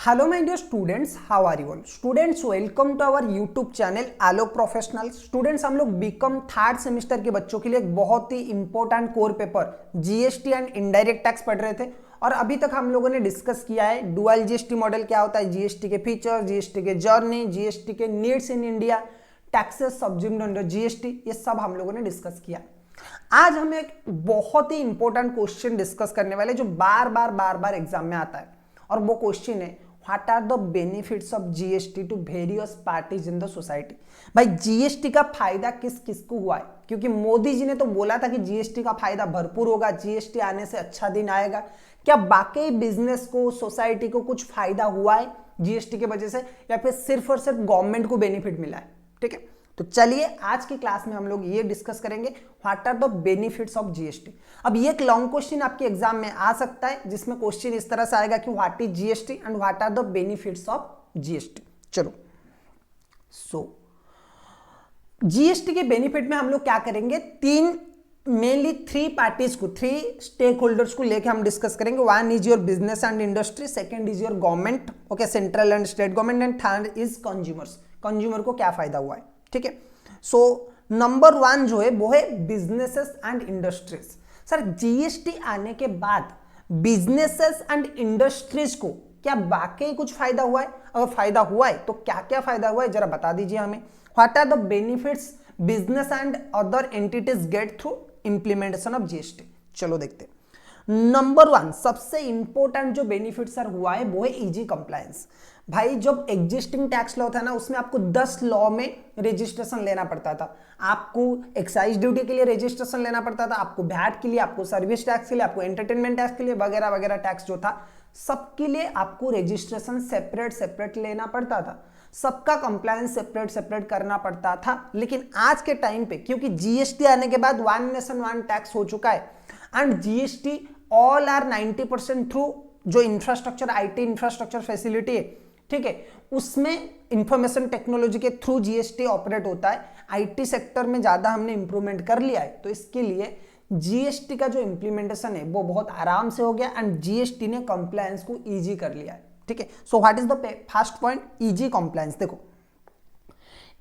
Hello my dear students, how are you all? Students, welcome to our YouTube channel Alok professional. Students, हम लोग BCom third semester के बच्चों के लिए एक बहुत ही important core paper GST and indirect tax पढ़ रहे थे और अभी तक हम लोगों ने डिस्कस किया है डुअल जीएसटी मॉडल क्या होता है, जीएसटी के फीचर, जीएसटी के जर्नी, जीएसटी के needs in India, taxes subsumed under GST, ये सब हम लोगों ने डिस्कस किया। आज हम एक बहुत ही इंपॉर्टेंट क्वेश्चन डिस्कस करने वाले जो बार बार एग्जाम में आता है और वो क्वेश्चन है what are the benefits of GST to various parties in the society. भाई जीएसटी का फायदा किस किस को हुआ है, क्योंकि मोदी जी ने तो बोला था कि जीएसटी का फायदा भरपूर होगा, जीएसटी आने से अच्छा दिन आएगा। क्या बाकी बिजनेस को, सोसाइटी को कुछ फायदा हुआ है जीएसटी की वजह से, या फिर सिर्फ और सिर्फ गवर्नमेंट को बेनिफिट मिला है? ठीक है, तो चलिए आज की क्लास में हम लोग ये डिस्कस करेंगे what are the benefits of GST. अब ये एक लॉन्ग क्वेश्चन आपके एग्जाम में आ सकता है जिसमें क्वेश्चन इस तरह से आएगा कि what is GST and what are the benefits of GST. चलो, जीएसटी के बेनिफिट में हम लोग क्या करेंगे, मेनली थ्री पार्टीज को, थ्री स्टेक होल्डर्स को लेके हम डिस्कस करेंगे। One is your business and industry, second is your government, okay, central and state government, and third is consumers, consumer को क्या फायदा हुआ है। ठीक है, सो नंबर वन जो है वो है businesses and industries. Sir GST आने के बाद बिजनेसेस एंड इंडस्ट्रीज को क्या वाकई कुछ फायदा हुआ है? अगर फायदा हुआ है तो क्या क्या फायदा हुआ है जरा बता दीजिए हमें। What are the benefits business and other entities get through implementation of GST? चलो देखते हैं। नंबर वन सबसे इंपॉर्टेंट जो बेनिफिट सर हुआ है वो है इजी कंप्लायंस। भाई जब एग्जिस्टिंग टैक्स लॉ था ना, उसमें आपको 10 लॉ में रजिस्ट्रेशन लेना पड़ता था। आपको एक्साइज ड्यूटी के लिए रजिस्ट्रेशन लेना पड़ता था, आपको वैट के लिए, आपको सर्विस टैक्स के लिए, आपको एंटरटेनमेंट टैक्स के लिए, वगैरह वगैरह टैक्स जो था सबके लिए आपको रजिस्ट्रेशन सेपरेट लेना पड़ता था, सबका कंप्लायंस सेपरेट करना पड़ता था। लेकिन आज के टाइम पे क्योंकि जीएसटी आने के बाद वन नेशन वन टैक्स हो चुका है and GST all are 90% through जो इंफ्रास्ट्रक्चर, आईटी इंफ्रास्ट्रक्चर फैसिलिटी है, ठीक है, उसमें इंफॉर्मेशन टेक्नोलॉजी के थ्रू जीएसटी ऑपरेट होता है। आईटी सेक्टर में ज्यादा हमने इंप्रूवमेंट कर लिया है, तो इसके लिए जीएसटी का जो इंप्लीमेंटेशन है वो बहुत आराम से हो गया एंड जीएसटी ने कंप्लायंस को इजी कर लिया है। ठीक है, so what is the first point, easy compliance. देखो,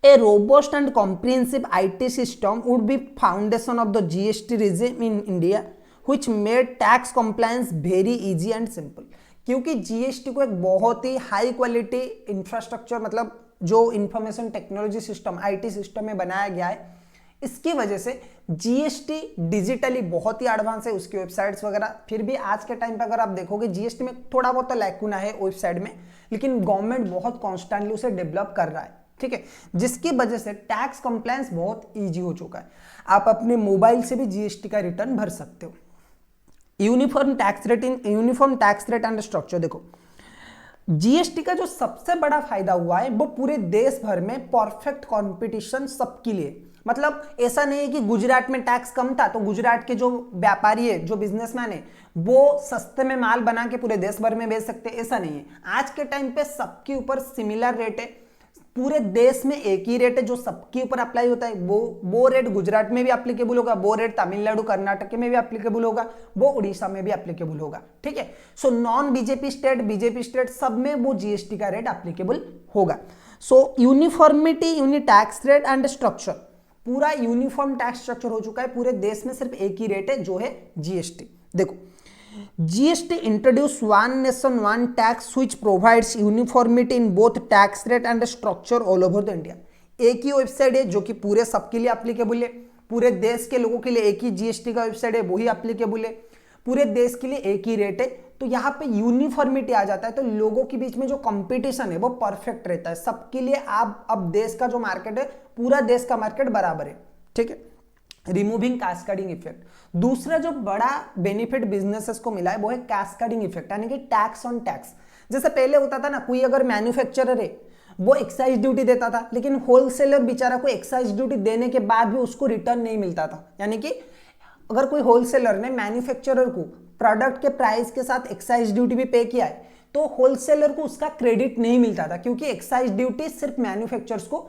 A robust and comprehensive IT system would be foundation of the GST regime in India, which made tax compliance very easy and simple. क्योंकि GST को एक बहुत ही high quality infrastructure, मतलब जो information technology system, IT system में बनाया गया है, इसकी वजह से जीएसटी डिजिटली बहुत ही एडवांस है, उसकी वेबसाइट्स वगैरह। फिर भी आज के टाइम पे अगर आप देखोगे जीएसटी में थोड़ा बहुत लैकुना है वेबसाइट में, लेकिन गवर्नमेंट बहुत कॉन्स्टेंटली उसे डेवलप कर रहा है। ठीक है, जिसकी वजह से टैक्स कंप्लायंस बहुत इजी हो चुका है। आप अपने मोबाइल से भी जीएसटी का रिटर्न भर सकते हो। Uniform tax rate and structure. देखो, जीएसटी का जो सबसे बड़ा फायदा हुआ है वो पूरे देश भर में परफेक्ट कंपटीशन सबके लिए। मतलब ऐसा नहीं है कि गुजरात में टैक्स कम था तो गुजरात के जो व्यापारी है, जो बिजनेसमैन है, वो सस्ते में माल बना के पूरे देश भर में बेच सकते, ऐसा नहीं है। आज के टाइम पे सबके ऊपर सिमिलर रेट है, पूरे देश में एक ही रेट है जो सबके ऊपर अप्लाई होता है। वो रेट गुजरात में भी एप्लीकेबल होगा, वो रेट तमिलनाडु, कर्नाटक में भी एप्लीकेबल होगा, वो उड़ीसा में भी एप्लीकेबल होगा। ठीक है, सो नॉन बीजेपी स्टेट सब में वो जीएसटी का रेट एप्लीकेबल होगा। So uniformity, tax rate and structure, पूरा यूनिफॉर्म टैक्स स्ट्रक्चर हो चुका है पूरे देश में, सिर्फ एक ही रेट है जो है जीएसटी। देखो, GST introduced one nation one tax which provides uniformity in both tax rate and structure all over the India। एक ही वेबसाइट है जो कि पूरे सबके लिए एप्लीकेबल है, पूरे देश के लोगों के लिए एक ही जीएसटी का वेबसाइट है, वही एप्लीकेबल है, पूरे देश के लिए एक ही रेट है। तो यहाँ पे यूनिफॉर्मिटी आ जाता है, तो लोगों के बीच में जो कंपटीशन है वो परफेक्ट रहता है सबके लिए। आप अब देश का जो मार्केट है, पूरा देश का मार्केट बराबर है। ठीक है, रिमूविंग कैस्केडिंग इफेक्ट। दूसरा जो बड़ा बेनिफिट बिजनेसेस को मिला है वो है कैस्केडिंग इफेक्ट, यानी कि टैक्स ऑन टैक्स। जैसे पहले होता था ना, कोई अगर मैन्युफैक्चरर है वो एक्साइज ड्यूटी देता था, लेकिन होलसेलर बेचारा को एक्साइज ड्यूटी देने के बाद भी उसको रिटर्न नहीं मिलता था। यानी कि अगर कोई होलसेलर ने मैन्युफैक्चरर को प्रोडक्ट के प्राइस के साथ एक्साइज ड्यूटी भी पे किया है तो होलसेलर को उसका क्रेडिट नहीं मिलता था, क्योंकि एक्साइज ड्यूटी सिर्फ मैन्युफैक्चरर्स को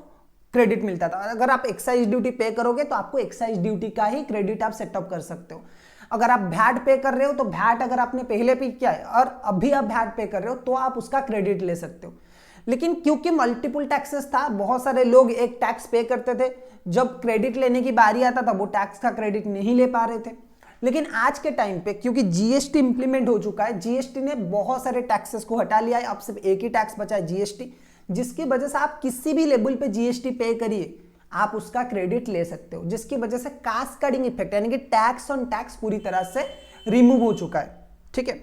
क्रेडिट मिलता था। अगर आप एक्साइज ड्यूटी पे करोगे तो आपको एक्साइज ड्यूटी का ही क्रेडिट आप सेटअप कर सकते हो। अगर आप वैट पे कर रहे हो तो वैट अगर आपने पहले पे किया है और अभी आप वैट पे कर रहे हो तो आप उसका क्रेडिट ले सकते हो। लेकिन क्योंकि मल्टीपल टैक्सेस था, बहुत सारे लोग एक टैक्स पे करते थे, जब क्रेडिट लेने की बारी आता था वो टैक्स का क्रेडिट नहीं ले पा रहे थे। लेकिन आज के टाइम पे क्योंकि जीएसटी इंप्लीमेंट हो चुका है, जीएसटी ने बहुत सारे टैक्सेस को हटा लिया है, अब सिर्फ एक ही टैक्स बचा है जीएसटी, जिसकी वजह से आप किसी भी लेवल पे जीएसटी पे करिए आप उसका क्रेडिट ले सकते हो, जिसकी वजह से कास्केडिंग इफेक्ट यानी कि टैक्स ऑन टैक्स पूरी तरह से रिमूव हो चुका है। ठीक है,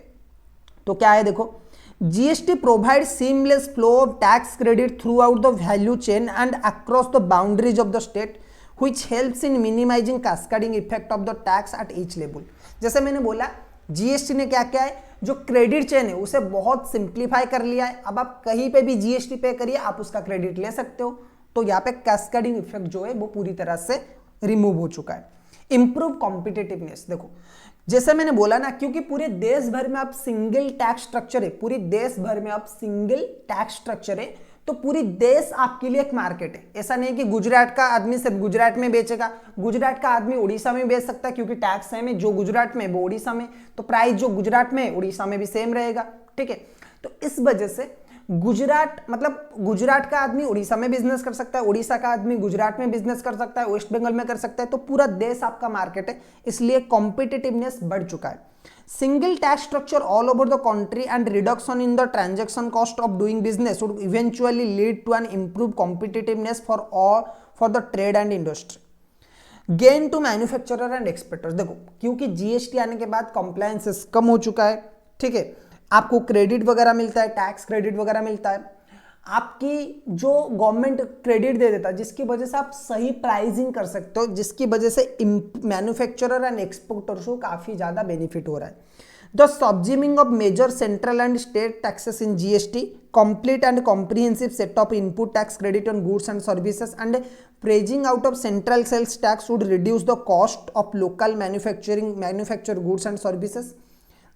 तो क्या है देखो, GST provide seamless flow of tax credit through out the value chain and across the boundaries of the state which helps in minimizing cascading effect of the tax at each level। जैसे मैंने बोला GST ने क्या क्या है, जो credit chain है उसे बहुत सिंप्लीफाई कर लिया है। अब आप कहीं पे भी जीएसटी पे करिए आप उसका क्रेडिट ले सकते हो, तो यहाँ पे कैस्केडिंग इफेक्ट जो है वो पूरी तरह से रिमूव हो चुका है। इंप्रूव कॉम्पिटिटिवनेस, देखो जैसे मैंने बोला ना, क्योंकि पूरे देश भर में अब सिंगल टैक्स स्ट्रक्चर है, पूरे देश भर में अब सिंगल टैक्स स्ट्रक्चर है, तो पूरी देश आपके लिए एक मार्केट है। ऐसा नहीं कि गुजरात का आदमी सिर्फ गुजरात में बेचेगा, गुजरात का आदमी उड़ीसा में बेच सकता है क्योंकि टैक्स सेम है, जो गुजरात में वो उड़ीसा में, तो प्राइस जो गुजरात में उड़ीसा में भी सेम रहेगा। ठीक है, तो इस वजह से गुजरात मतलब गुजरात का आदमी उड़ीसा में बिजनेस कर सकता है, उड़ीसा का आदमी गुजरात में बिजनेस कर सकता है, वेस्ट बंगाल में कर सकता है, तो पूरा देश आपका मार्केट है, इसलिए कॉम्पिटिटिवनेस बढ़ चुका है। Single tax structure all over the country and reduction in the transaction cost of doing business would eventually lead to an improved competitiveness for the trade and industry. Gain to manufacturer and exporters, देखो क्योंकि GST आने के बाद compliances कम हो चुका है। ठीक है, आपको क्रेडिट वगैरह मिलता है, टैक्स क्रेडिट वगैरह मिलता है, आपकी जो गवर्नमेंट क्रेडिट दे देता है, जिसकी वजह से आप सही प्राइसिंग कर सकते हो, जिसकी वजह से मैन्युफैक्चरर एंड एक्सपोर्टर्स को काफ़ी ज़्यादा बेनिफिट हो रहा है। The subsuming of major central and state taxes in GST, complete and comprehensive set of input tax credit on goods and services and phasing out of central sales tax would reduce the cost of local manufacture goods and services.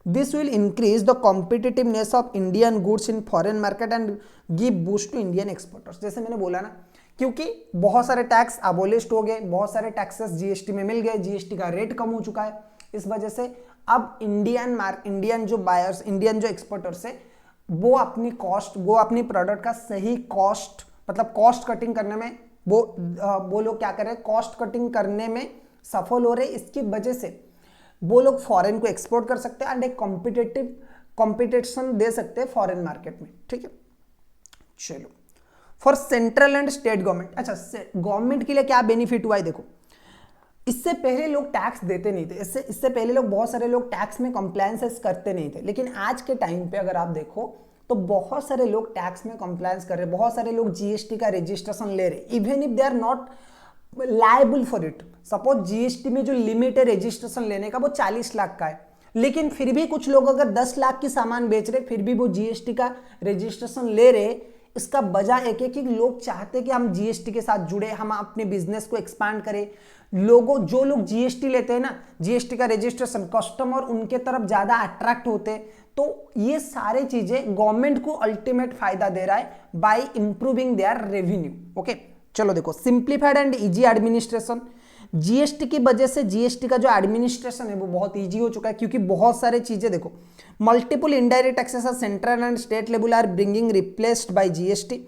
This will increase the competitiveness of Indian goods in foreign market and give boost to Indian exporters। जैसे मैंने बोला ना, क्योंकि बहुत सारे tax abolished हो गए, बहुत सारे टैक्सेस जीएसटी में मिल गए, जीएसटी का रेट कम हो चुका है, इस वजह से अब इंडियन जो बायर्स, इंडियन जो एक्सपोर्टर्स है वो अपनी प्रोडक्ट का सही कॉस्ट मतलब कॉस्ट कटिंग करने में वो लोग क्या कर रहे हैं, कॉस्ट कटिंग करने में सफल हो रहे। इसकी वजह से वो लोग फॉरेन को एक्सपोर्ट कर सकते हैं एंड एक कॉम्पिटिशन दे सकते हैं फॉरेन मार्केट में। ठीक है, चलो for central and state government, अच्छा गवर्नमेंट के लिए क्या बेनिफिट हुआ है देखो, इससे पहले लोग टैक्स देते नहीं थे, इससे पहले लोग बहुत सारे लोग टैक्स में कंप्लायंसेस करते नहीं थे, लेकिन आज के टाइम पे अगर आप देखो तो बहुत सारे लोग टैक्स में कंप्लायंस कर रहे हैं, बहुत सारे लोग जीएसटी का रजिस्ट्रेशन ले रहे, even if they are not liable for it. Suppose GST में जो लिमिट है रजिस्ट्रेशन लेने का वो 40 लाख का है, लेकिन फिर भी कुछ लोग अगर 10 लाख की सामान बेच रहे फिर भी वो जीएसटी का रजिस्ट्रेशन ले रहे। इसका वजह एक है कि लोग चाहते हैं कि हम जीएसटी के साथ जुड़े, हम अपने बिजनेस को एक्सपांड करें। जो लोग जीएसटी लेते हैं ना, जीएसटी का रजिस्ट्रेशन, कस्टमर उनके तरफ ज्यादा अट्रैक्ट होते हैं, तो ये सारे चीजें गवर्नमेंट को अल्टीमेट फायदा दे रहा है by improving their revenue. Okay, चलो देखो simplified and easy administration, GST की वजह से जीएसटी का जो एडमिनिस्ट्रेशन है वो बहुत इजी हो चुका है, क्योंकि बहुत सारे चीजें देखो, multiple indirect taxes at central and state level are bringing replaced by GST.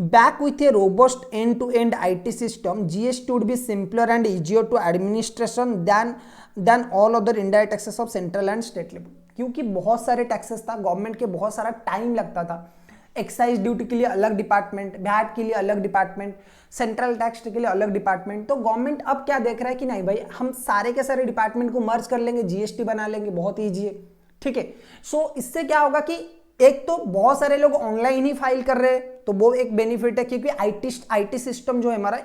Back with a robust end-to-end IT system, GST would be simpler and easier to administration than all other indirect taxes of central and state level। क्योंकि बहुत सारे taxes था, government के बहुत सारा time लगता था, excise duty के लिए अलग डिपार्टमेंट, वैट के लिए अलग डिपार्टमेंट, सेंट्रल टैक्स के लिए अलग डिपार्टमेंट। तो गवर्नमेंट अब क्या देख रहा है कि नहीं भाई, हम सारे के सारे डिपार्टमेंट को मर्ज कर लेंगे, जीएसटी बना लेंगे, बहुत ईजी है। ठीक है, सो इससे क्या होगा कि एक तो बहुत सारे लोग ऑनलाइन ही फाइल कर रहे हैं, तो वो एक बेनिफिट है, क्योंकि आईटी सिस्टम जो है हमारा,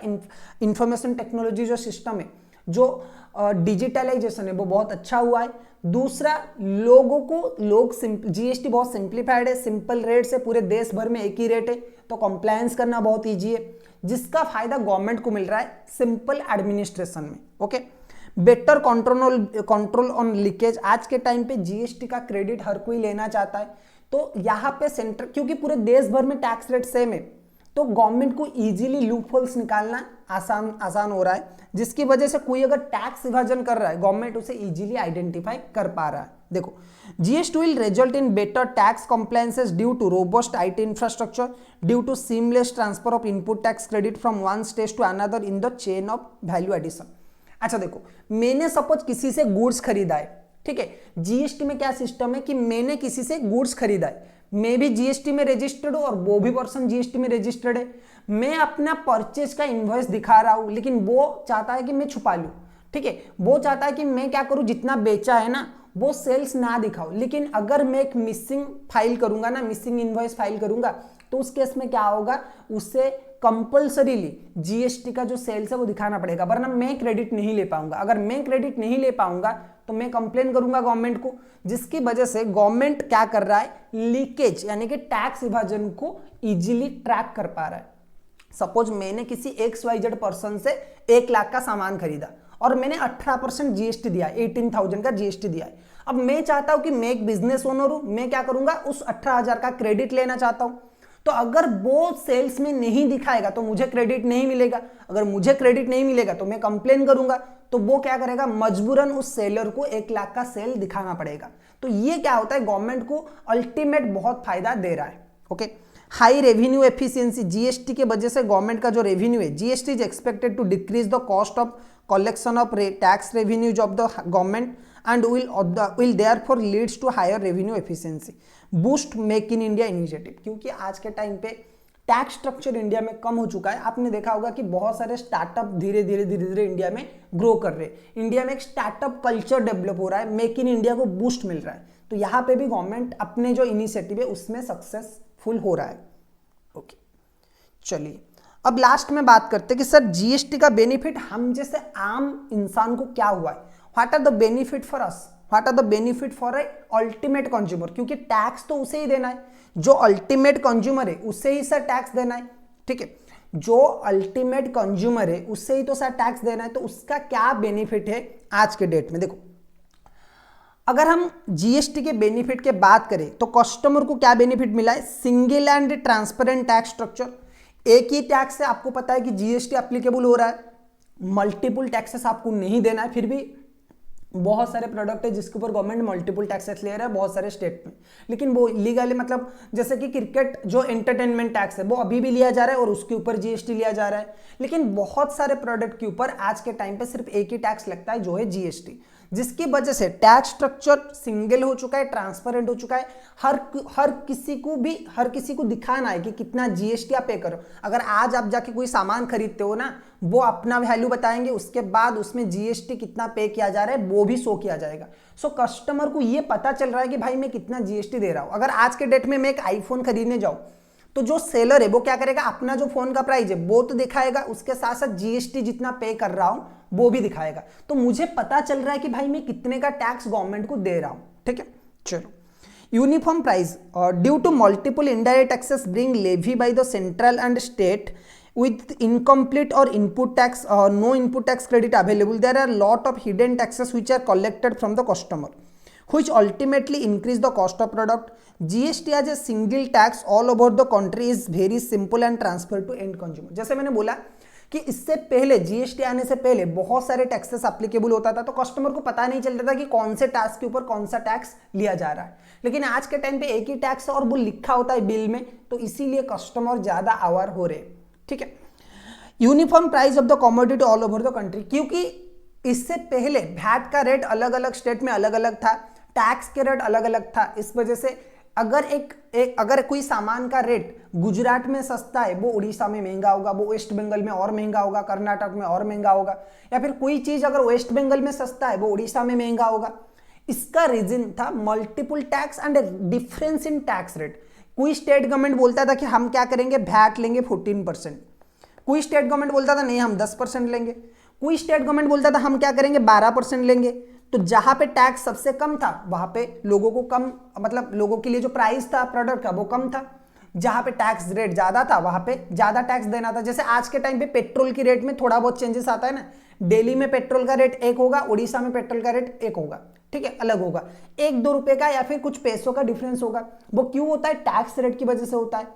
इंफॉर्मेशन टेक्नोलॉजी जो सिस्टम है, जो डिजिटलाइजेशन है वो बहुत अच्छा हुआ है। दूसरा, जीएसटी बहुत सिंप्लीफाइड है, सिंपल रेट से पूरे देश भर में एक ही रेट है, तो कंप्लायंस करना बहुत ईजी है, जिसका फायदा गवर्नमेंट को मिल रहा है सिंपल एडमिनिस्ट्रेशन में। Okay, better control on leakage, आज के टाइम पे जीएसटी का क्रेडिट हर कोई लेना चाहता है, तो यहाँ पे सेंटर, क्योंकि पूरे देश भर में टैक्स रेट सेम है, तो गवर्नमेंट को इजीली लूप होल्स निकालना आसान हो रहा है, जिसकी वजह से कोई अगर टैक्स विभाजन कर रहा है गवर्नमेंट उसे इजीली आइडेंटिफाई कर पा रहा है। देखो, GST will result in better tax compliances due to robust IT infrastructure, due to seamless transfer of input tax credit from one state to another in the chain of value addition। अच्छा देखो, मैंने suppose किसी से goods खरीदा है, ठीक है, GST में क्या सिस्टम है कि मैंने किसी से गुड्स खरीदा है, मैं भी जीएसटी में रजिस्टर्ड हूं और वो भी पर्सन जीएसटी में रजिस्टर्ड है, मैं अपना परचेज का इनवॉइस दिखा रहा हूं, लेकिन वो चाहता है कि मैं छुपा लूं, ठीक है, वो चाहता है कि मैं क्या करूं, जितना बेचा है ना वो सेल्स ना दिखाओ। लेकिन अगर मैं एक मिसिंग फाइल करूंगा ना, मिसिंग इनवॉइस फाइल करूंगा, तो उस केस में क्या होगा, उससे कंपल्सरीली जीएसटी का जो सेल्स है वो दिखाना पड़ेगा, वरना मैं क्रेडिट नहीं ले पाऊंगा। अगर मैं क्रेडिट नहीं ले पाऊंगा तो मैं कंप्लेन करूंगा गवर्नमेंट को, जिसकी वजह से गवर्नमेंट क्या कर रहा है, लीकेज यानी कि टैक्स विभाजन को इजीली ट्रैक कर पा रहा है। सपोज मैंने किसी XYZ पर्सन से 1 लाख का सामान खरीदा और मैंने 18% जीएसटी दिया, 18,000 का जीएसटी दिया है। अब मैं चाहता हूं कि मैं एक बिजनेस ओनर हूं, मैं क्या करूंगा, उस 18,000 का क्रेडिट लेना चाहता हूं। तो अगर वो सेल्स में नहीं दिखाएगा तो मुझे क्रेडिट नहीं मिलेगा, अगर मुझे क्रेडिट नहीं मिलेगा तो मैं कंप्लेन करूंगा, तो वो क्या करेगा, मजबूरन उस सेलर को 1 लाख का सेल दिखाना पड़ेगा। तो ये क्या होता है, गवर्नमेंट को अल्टीमेट बहुत फायदा दे रहा है। Okay, high revenue efficiency, GST के वजह से गवर्नमेंट का जो रेवेन्यू है, GST is expected to decrease the cost of collection of tax revenues of the government and will therefore leads to higher revenue efficiency, boost make in India initiative। क्योंकि आज के time पे tax structure India में कम हो चुका है। आपने देखा होगा कि बहुत सारे स्टार्टअप धीरे धीरे इंडिया में ग्रो कर रहे हैं। इंडिया में एक स्टार्टअप कल्चर डेवलप हो रहा है, मेक इन इंडिया को बूस्ट मिल रहा है। तो यहाँ पे भी गवर्नमेंट अपने जो इनिशिएटिव है उसमें सक्सेसफुल हो रहा है। ओके, चलिए अब लास्ट में बात करते हैं कि सर जीएसटी का बेनिफिट हम जैसे आम इंसान को क्या हुआ है, what are the benefit for us, what are the benefit for a ultimate consumer. क्योंकि टैक्स तो उसे ही देना है, जो अल्टीमेट कंज्यूमर है उसे ही सर टैक्स देना है, ठीक है, जो अल्टीमेट कंज्यूमर है उससे ही तो सर टैक्स देना है। तो उसका क्या बेनिफिट है आज के डेट में। देखो, अगर हम जीएसटी के बेनिफिट के बात करें तो कस्टमर को क्या बेनिफिट मिला है, single and transparent tax structure. एक ही टैक्स से आपको पता है कि जीएसटी एप्लीकेबल हो रहा है, मल्टीपल टैक्सेस आपको नहीं देना है। फिर भी बहुत सारे प्रोडक्ट है जिसके ऊपर गवर्नमेंट मल्टीपल टैक्सेस ले रहा है बहुत सारे स्टेट में, लेकिन वो लीगली, मतलब जैसे कि क्रिकेट जो एंटरटेनमेंट टैक्स है वो अभी भी लिया जा रहा है और उसके ऊपर जीएसटी लिया जा रहा है। लेकिन बहुत सारे प्रोडक्ट के ऊपर आज के टाइम पे सिर्फ एक ही टैक्स लगता है जो है जीएसटी, जिसकी वजह से टैक्स स्ट्रक्चर सिंगल हो चुका है, ट्रांसपेरेंट हो चुका है। हर किसी को दिखाना है कि कितना जीएसटी आप पे करो। अगर आज आप जाके कोई सामान खरीदते हो ना, वो अपना वैल्यू बताएंगे, उसके बाद उसमें जीएसटी कितना पे किया जा रहा है वो भी शो किया जाएगा। सो कस्टमर को ये पता चल रहा है कि भाई मैं कितना जीएसटी दे रहा हूं। अगर आज के डेट में मैं एक आईफोन खरीदने जाऊं तो जो सेलर है वो क्या करेगा, अपना जो फोन का प्राइस है वो तो दिखाएगा, उसके साथ साथ जीएसटी जितना पे कर रहा हूं वो भी दिखाएगा। तो मुझे पता चल रहा है कि भाई मैं कितने का टैक्स गवर्नमेंट को दे रहा हूं, ठीक है। चलो, uniform price due to multiple indirect taxes bring levy by the central and state with incomplete or input tax or no input tax credit available, there are lot of hidden taxes which are collected from the customer, which ultimately increase the cost of product. GST as a single tax all over the country is very simple and transferred to end consumer। जैसे मैंने बोला कि इससे पहले GST आने से पहले बहुत सारे टैक्सेस एप्लीकेबल होता था, तो कस्टमर को पता नहीं चल रहा था कि कौन से टैक्स के ऊपर कौन सा टैक्स लिया जा रहा है। लेकिन आज के टाइम पे एक ही टैक्स और वो लिखा होता है बिल में, तो इसीलिए कस्टमर ज्यादा अवेयर हो रहे हैं, ठीक है। Uniform price of the commodity all over the country, क्योंकि इससे पहले वैट का रेट अलग अलग स्टेट में अलग अलग था, टैक्स के रेट अलग अलग था। इस वजह से अगर कोई सामान का रेट गुजरात में सस्ता है वो उड़ीसा में महंगा होगा, वो वेस्ट बंगाल में और महंगा होगा, कर्नाटक में और महंगा होगा, या फिर कोई चीज अगर वेस्ट बंगाल में सस्ता है वो उड़ीसा में महंगा होगा। इसका रीजन था multiple tax and difference in tax rate. कोई स्टेट गवर्नमेंट बोलता था कि हम क्या करेंगे, वैट लेंगे 14%, कोई स्टेट गवर्नमेंट बोलता था नहीं हम 10% लेंगे, कोई स्टेट गवर्नमेंट बोलता था हम क्या करेंगे 12% लेंगे। तो जहां पे टैक्स सबसे कम था वहां पे लोगों को कम, मतलब लोगों के लिए जो प्राइस था प्रोडक्ट का वो कम था। जहां पे टैक्स रेट ज्यादा था वहां पे ज्यादा टैक्स देना था। जैसे आज के टाइम पे पेट्रोल की रेट में थोड़ा बहुत चेंजेस आता है ना, दिल्ली में पेट्रोल का रेट एक होगा, उड़ीसा में पेट्रोल का रेट एक होगा, ठीक है, अलग होगा, 1-2 रुपए का या फिर कुछ पैसों का डिफरेंस होगा। वो क्यों होता है, टैक्स रेट की वजह से होता है।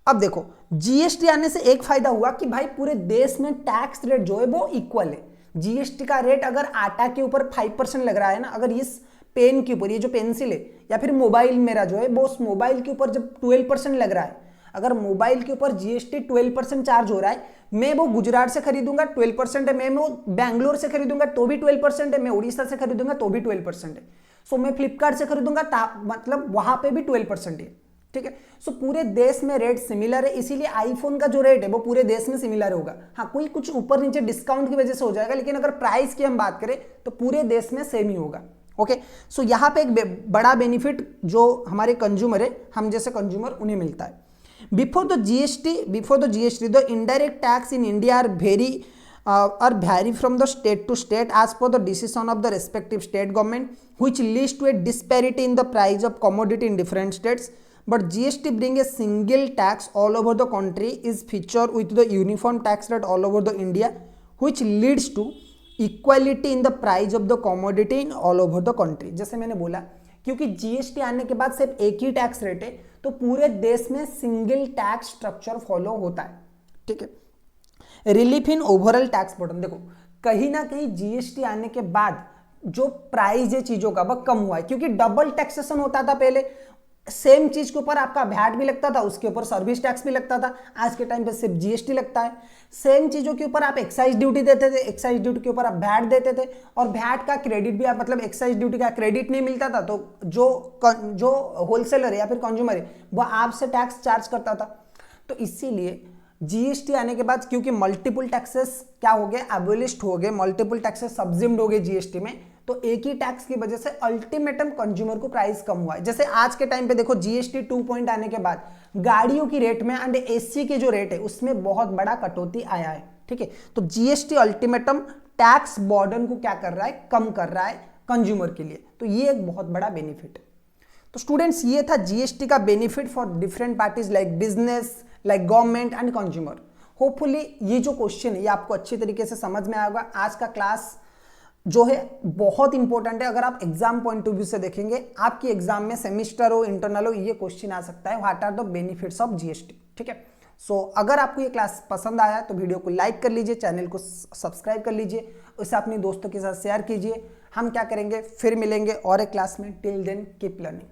अब देखो जीएसटी आने से एक फायदा हुआ कि भाई पूरे देश में टैक्स रेट जो है वो इक्वल है। जीएसटी का रेट अगर आटा के ऊपर 5% लग रहा है ना, अगर इस पेन के ऊपर, ये जो पेंसिल है या फिर मोबाइल मेरा जो है वो उस मोबाइल के ऊपर जब 12% लग रहा है, अगर मोबाइल के ऊपर जीएसटी 12% चार्ज हो रहा है, मैं वो गुजरात से खरीदूंगा 12% है, मैं वो बैंगलोर से खरीदूंगा तो भी 12% है, मैं उड़ीसा से खरीदूंगा तो भी 12% है, सो मैं फ्लिपकार्ट से खरीदूंगा मतलब वहां पे भी 12% है। ठीक है, सो पूरे देश में रेट सिमिलर है, इसीलिए आईफोन का जो रेट है वो पूरे देश में सिमिलर होगा। हाँ, कोई कुछ ऊपर नीचे डिस्काउंट की वजह से हो जाएगा, लेकिन अगर प्राइस की हम बात करें तो पूरे देश में सेम ही होगा। ओके, सो यहाँ पे एक बड़ा बेनिफिट जो हमारे कंज्यूमर है, हम जैसे कंज्यूमर उन्हें मिलता है। Before the GST the indirect tax in India are vary from the state to state as per the decision of the respective state government, which leads to a disparity in the price of commodity in different states. But GST bring a single tax all over the country is featured with the uniform tax rate all over the India, which leads to equality in the price of the commodity in all over the country. जैसे मैंने बोला, क्योंकि GST आने के बाद सिर्फ एक ही tax rate है तो पूरे देश में सिंगल टैक्स स्ट्रक्चर फॉलो होता है। ठीक है, relief in overall tax burden. देखो कहीं ना कहीं जीएसटी आने के बाद जो प्राइस है चीजों का वह कम हुआ है, क्योंकि डबल टैक्सेशन होता था पहले, सेम चीज के ऊपर आपका वैट भी लगता था, उसके ऊपर सर्विस टैक्स भी लगता था, आज के टाइम पे सिर्फ जीएसटी लगता है। सेम चीजों के ऊपर आप एक्साइज ड्यूटी देते थे, एक्साइज ड्यूटी के ऊपर आप वैट देते थे, और वैट का क्रेडिट भी आप मतलब एक्साइज ड्यूटी का क्रेडिट नहीं मिलता था तो जो होलसेलर है या फिर कंज्यूमर है वो आपसे टैक्स चार्ज करता था। तो इसीलिए जीएसटी आने के बाद क्योंकि मल्टीपल टैक्सेस क्या हो गए, एबोलिश्ड हो गए, मल्टीपल टैक्सेस सब्सिम्ड हो गए जीएसटी में, तो एक ही टैक्स की वजह से अल्टीमेटम कंज्यूमर को प्राइस कम हुआ है। जैसे आज के टाइम पे देखो जीएसटी 2 पॉइंट आने के बाद गाड़ियों की रेट में एंड एसी के जो रेट है उसमें बहुत बड़ा कटौती आया है। ठीक है, तो जीएसटी अल्टीमेटम टैक्स बर्डन को क्या कर रहा है, कम कर रहा है कंज्यूमर के लिए, तो ये एक बहुत बड़ा बेनिफिट है। तो स्टूडेंट्स ये था जीएसटी का benefit for different parties like business, like government and consumer. Hopefully ये जो क्वेश्चन है ये आपको अच्छी तरीके से समझ में आएगा। आज का क्लास जो है बहुत इंपॉर्टेंट है, अगर आप एग्जाम पॉइंट ऑफ व्यू से देखेंगे, आपकी एग्जाम में सेमिस्टर हो इंटरनल हो ये क्वेश्चन आ सकता है, what are the benefits of GST. ठीक है, सो अगर आपको ये क्लास पसंद आया तो वीडियो को लाइक कर लीजिए, चैनल को सब्सक्राइब कर लीजिए, उसे अपने दोस्तों के साथ शेयर कीजिए। हम क्या करेंगे, फिर मिलेंगे और एक क्लास में। Till then keep learning.